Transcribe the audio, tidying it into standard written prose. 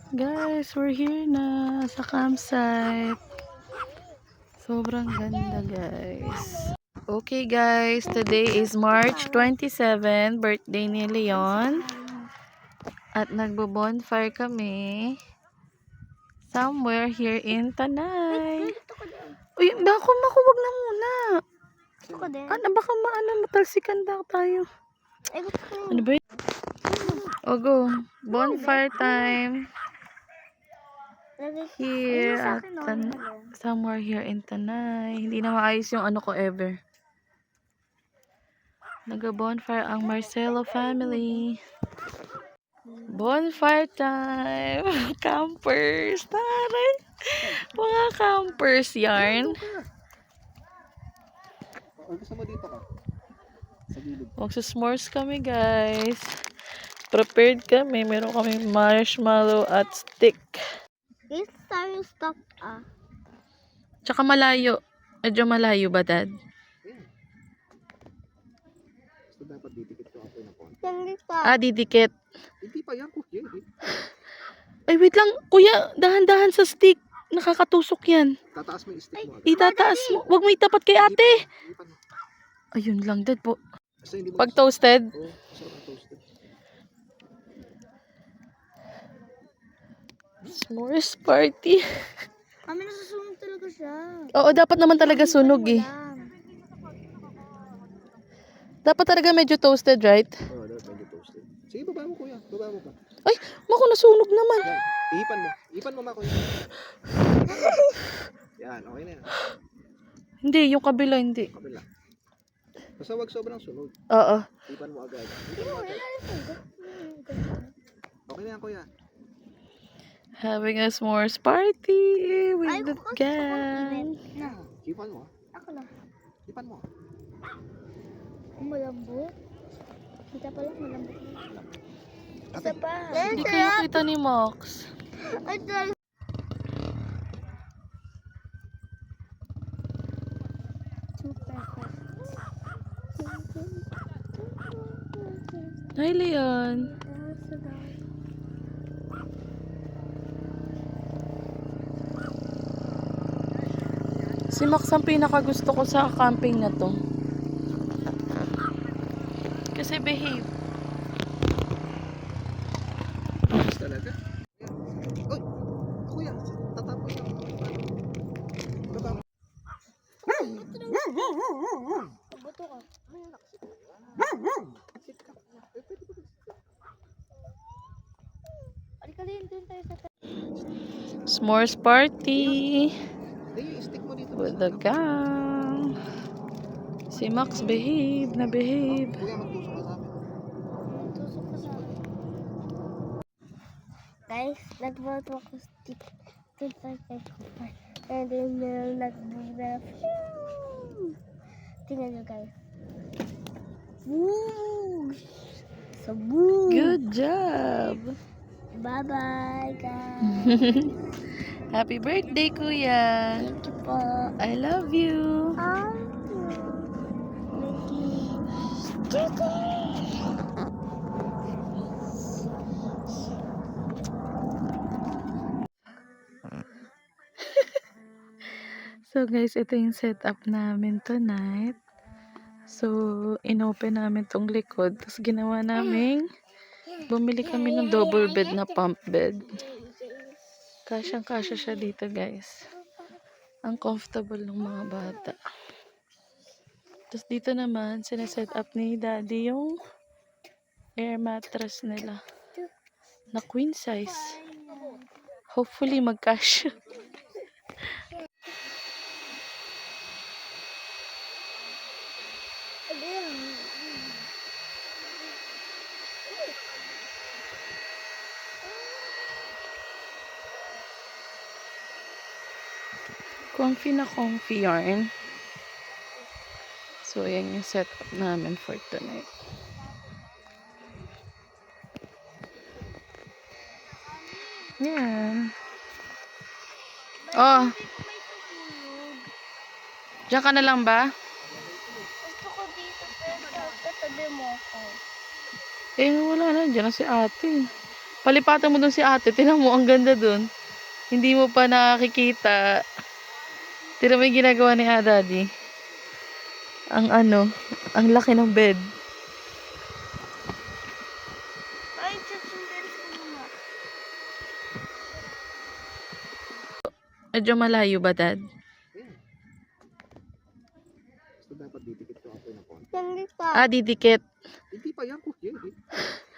Guys, we're here na sa campsite. Sobrang ganda, guys. Okay, guys. Today is March 27, birthday ni Leon. At nagbo-bonfire kami somewhere here in Tanay. Uy, bako, wag na muna. Ano, baka matalsikan daw tayo. Ano ba yun? O, go. Bonfire time. Here at somewhere here in Tanay. Hindi na maayos yung ano ko ever. Nag-bonfire ang Marcelo family. Bonfire time! Campers! Taray! Mga campers yarn. Gusto mo dito ka? Sa gilid. Magsusmores kami, guys. Prepared kami. Meron kami marshmallow at stick. This time stop Tsaka malayo. Medyo malayo ba, Dad? Gusto dapat didikit ko ako na po. Didikit. Hindi pa yan, kuya. Ay, wait lang. Kuya, dahan-dahan sa stick. Nakakatusok yan. Tataas mo yung stick mo. Itataas mo. Huwag mo itapat kay ate. Ipan mo. Ayun lang, Dad po. Basta hindi mo. Pag toasted. Oo, sarap ang toasted. S'mores party. Kami nasusunod talaga siya. Oo, dapat naman talaga sunog eh. Dapat talaga medyo toasted, right? Oo, dapat medyo toasted. Sige, baba mo kuya. Baba mo pa. Ay, mako, nasunog naman. Yan. Ipan mo. Ipan mo, kuya. Yan, okay na yan. Hindi, yung kabila hindi. Kabila. Basta wag sobrang sunog. Oo. Ipan mo agad. Ipan mo agad. Okay na yan, kuya. Having a s'mores party with the gang. Ipan mo. Ako na. Ipan mo. Malambot. Kita pa lang malambot. Ate. Pa. Hindi kayo kita ni Max. Ay, dahil. Hi, Leon. Si Max ang pinakagusto ko sa camping na to. Kasi behave. Ayos talaga. Uy! Kuya, tatapos yung baba mo. Buto ka. Alkalin dun tayo sa S'mores party Hindi, stick mo dito. with the gang. Si Max behave na behave. Kuya, magtusok ka sa amin. tusok ka sa akin. Guys, nagbato ako stick. And then, nagbuga. Tingnan nyo, guys. Woo! So, woo! Good job. Bye-bye, guys. Happy birthday, Kuya. Thank you po. I love you. So guys, ito yung setup namin tonight. So, inopen namin tong likod. Tapos ginawa namin, bumili kami ng double bed na pump bed. Kasyang-kasya siya dito, guys. Ang comfortable ng mga bata. Tapos dito naman, sineset up ni Daddy yung air mattress nila. Na queen size. Hopefully, magkasya. Comfy na comfy yarn. So, yan yung setup namin for tonight. Yan. Oh. Diyan ka na lang ba? Gusto ko dito, pero katabi mo ako. Eh, wala na. Diyan na si ate. Palipatan mo dun si ate. Tinan mo, ang ganda dun. Hindi mo pa nakikita. Tinan mo yung ginagawa ni Daddy. Ang ang laki ng bed. Ay, susundan ko muna. Medyo malayo ba, Dad? So, dapat didikit ko ako ng konti. Hindi pa. Ah, didikit. Hindi pa yan. Yan.